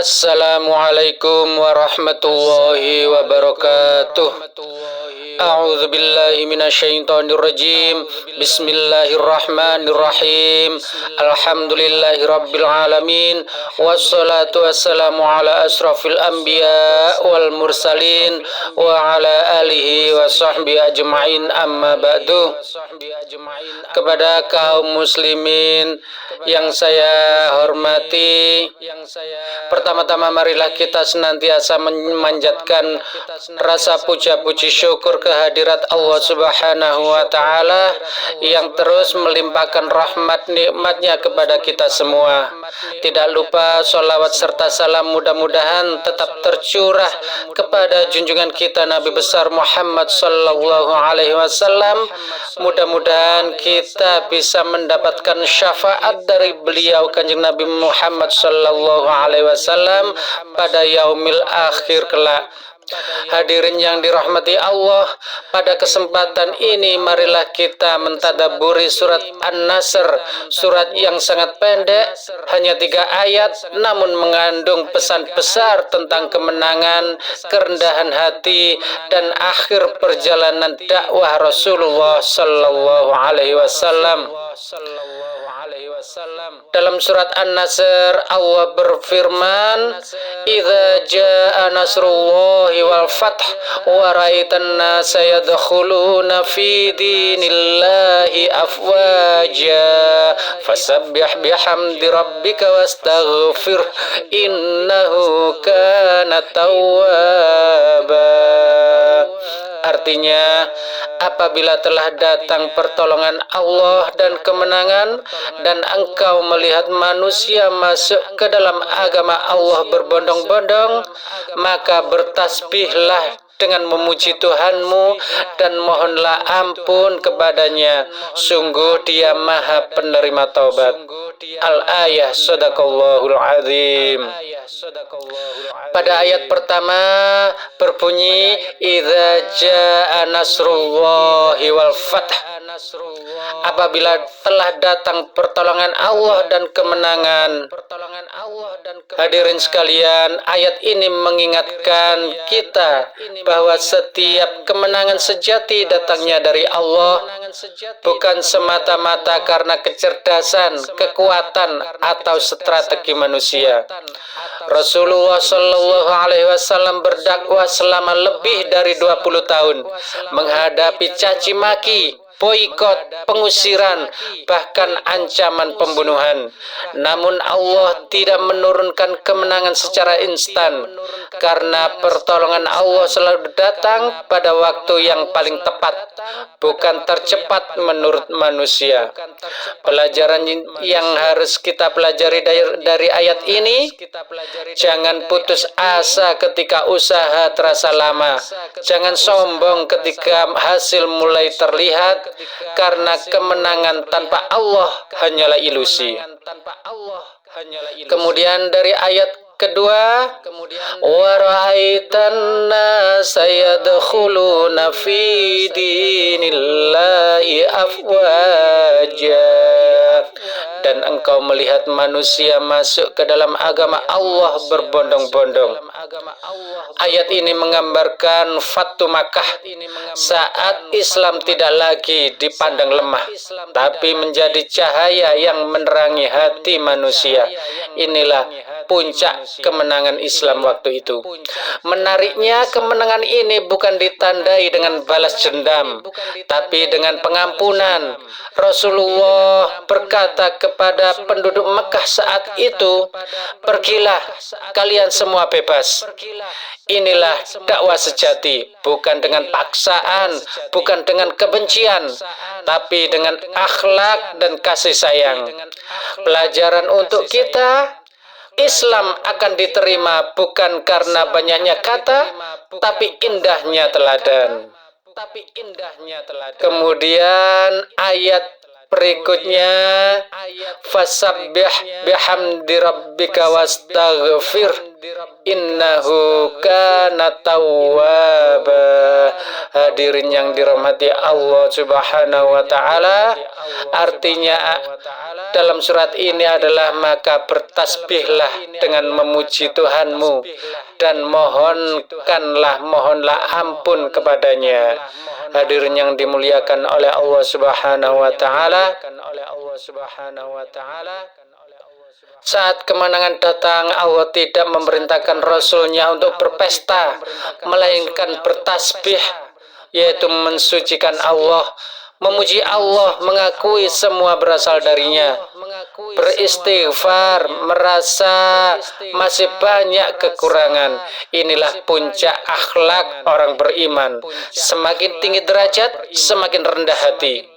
Assalamualaikum warahmatullahi wabarakatuh. A'udzu billahi minasyaitonir rajim. Bismillahirrahmanirrahim. Alhamdulillahi rabbil alamin. Wassalatu wassalamu ala asrafil anbiya wal mursalin wa ala alihi wa sahbihi ajma'in, amma ba'du. Kepada kaum muslimin yang saya hormati, pertama-tama marilah kita senantiasa memanjatkan rasa puja-puji syukur kehadirat Allah Subhanahu wa Ta'ala yang terus melimpahkan rahmat nikmatnya kepada kita semua. Tidak lupa sholawat serta salam mudah-mudahan tetap tercurah kepada junjungan kita Nabi besar Muhammad sallallahu alaihi wasallam. Mudah-mudahan kita bisa mendapatkan syafaat dari beliau Kanjeng Nabi Muhammad sallallahu alaihi wasallam pada yaumil akhir kelak. Hadirin yang dirahmati Allah, pada kesempatan ini marilah kita mentadabburi surat An-Nasr, surat yang sangat pendek, hanya 3 ayat, namun mengandung pesan besar tentang kemenangan, kerendahan hati, dan akhir perjalanan dakwah Rasulullah sallallahu alaihi wasallam. Dalam surat An-Nasr Allah berfirman, "Idza jaa nasrullahi wal fath wa ra'aitan nasa yadkhuluna fi dinillahi afwaja fasabbih bihamdi rabbika wastaghfir innahu kana tawwaba." Artinya, apabila telah datang pertolongan Allah dan kemenangan, dan engkau melihat manusia masuk ke dalam agama Allah berbondong-bondong, maka bertasbihlah dengan memuji Tuhanmu dan mohonlah ampun kepadanya. Sungguh Dia Maha Penerima Taubat. Al-Ayah, Sadaqallahul Azim. Pada ayat pertama berbunyi, "Idza jaa nasrullahi wal fath." Apabila telah datang pertolongan Allah dan kemenangan. Hadirin sekalian, ayat ini mengingatkan kita bahwa setiap kemenangan sejati datangnya dari Allah, bukan semata-mata karena kecerdasan, kekuatan, atau strategi manusia. Rasulullah Shallallahu Alaihi Wasallam berdakwah selama lebih dari 20 tahun, menghadapi caci maki, boikot, pengusiran, bahkan ancaman pembunuhan. Namun Allah tidak menurunkan kemenangan secara instan, karena pertolongan Allah selalu datang pada waktu yang paling tepat, bukan tercepat menurut manusia. Pelajaran yang harus kita pelajari dari ayat ini, jangan putus asa ketika usaha terasa lama. Jangan sombong ketika hasil mulai terlihat, karena kemenangan tanpa Allah hanyalah ilusi. Kemudian dari ayat kedua, wa ra'aitan nasa yadkhuluna fi dinillahi afwaja, dan engkau melihat manusia masuk ke dalam agama Allah berbondong-bondong. Ayat ini menggambarkan Fatu Makkah saat Islam tidak lagi dipandang lemah, tapi menjadi cahaya yang menerangi hati manusia. Inilah puncak kemenangan Islam waktu itu. Menariknya, kemenangan ini bukan ditandai dengan balas dendam, tapi dengan pengampunan. Rasulullah berkata kepada penduduk Mekah saat itu, "Pergilah, kalian semua bebas." Inilah dakwah sejati, bukan dengan paksaan, bukan dengan kebencian, tapi dengan akhlak dan kasih sayang. Pelajaran untuk kita, Islam akan diterima bukan karena banyaknya kata, tapi indahnya teladan. Kemudian ayat berikutnya, fasabbih bihamdi rabbika wastaghfir innahu kana tawwaba. Hadirin yang dirahmati Allah Subhanahu wa taala, artinya dalam surat ini adalah maka bertasbihlah dengan memuji Tuhanmu dan mohonlah ampun kepadanya. Hadirin yang dimuliakan oleh Allah Subhanahu wa taala, saat kemenangan datang, Allah tidak memerintahkan Rasulnya untuk berpesta, melainkan bertasbih, yaitu mensucikan Allah, memuji Allah, mengakui semua berasal darinya, beristighfar, merasa masih banyak kekurangan. Inilah puncak akhlak orang beriman. Semakin tinggi derajat, semakin rendah hati.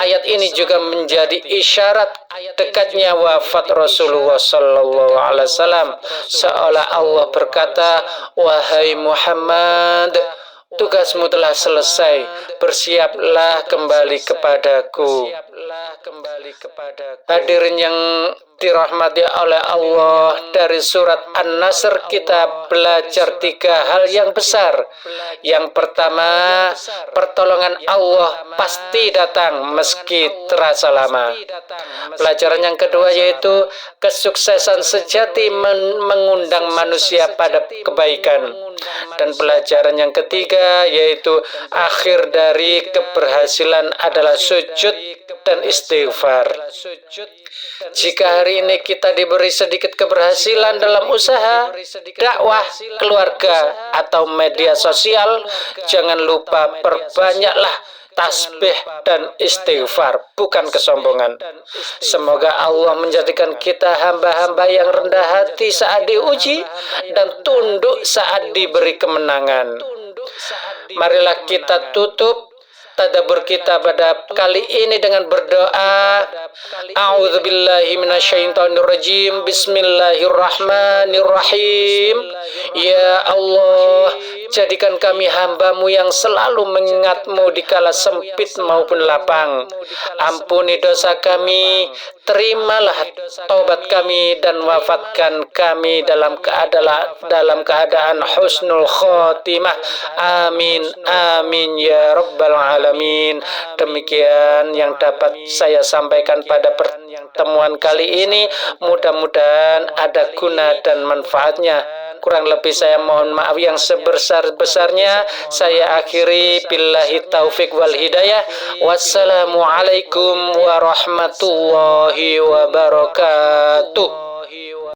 Ayat ini juga menjadi isyarat dekatnya wafat Rasulullah sallallahu alaihi wasallam, seolah Allah berkata, "Wahai Muhammad, tugasmu telah selesai, bersiaplah kembali kepadaku." Hadirin yang dirahmati oleh Allah, dari surat An-Nasr kita belajar 3 hal yang besar. Yang pertama, pertolongan Allah pasti datang meski terasa lama. Pelajaran yang kedua yaitu kesuksesan sejati mengundang manusia pada kebaikan. Dan pelajaran yang ketiga yaitu akhir dari keberhasilan adalah sujud dan istighfar. Jika hari ini kita diberi sedikit keberhasilan dalam usaha, dakwah, keluarga, atau media sosial, jangan lupa perbanyaklah tasbih dan istighfar, bukan kesombongan. Semoga Allah menjadikan kita hamba-hamba yang rendah hati saat diuji dan tunduk saat diberi kemenangan. Marilah kita tutup tadabbur kita pada kali ini dengan berdoa. A'udzubillahi minasyaitonirrajim. Bismillahirrahmanirrahim. Ya Allah, jadikan kami hamba-Mu yang selalu mengingat-Mu di kala sempit maupun lapang. Ampuni dosa kami, terimalah taubat kami, dan wafatkan kami dalam keadaan husnul khotimah. Amin amin ya rabbal alamin. Demikian yang dapat saya sampaikan pada pertemuan kali ini. Mudah-mudahan ada guna dan manfaatnya. Kurang lebih saya mohon maaf yang sebesar-besarnya. Saya akhiri billahi taufik wal hidayah. Wassalamualaikum warahmatullahi wabarakatuh.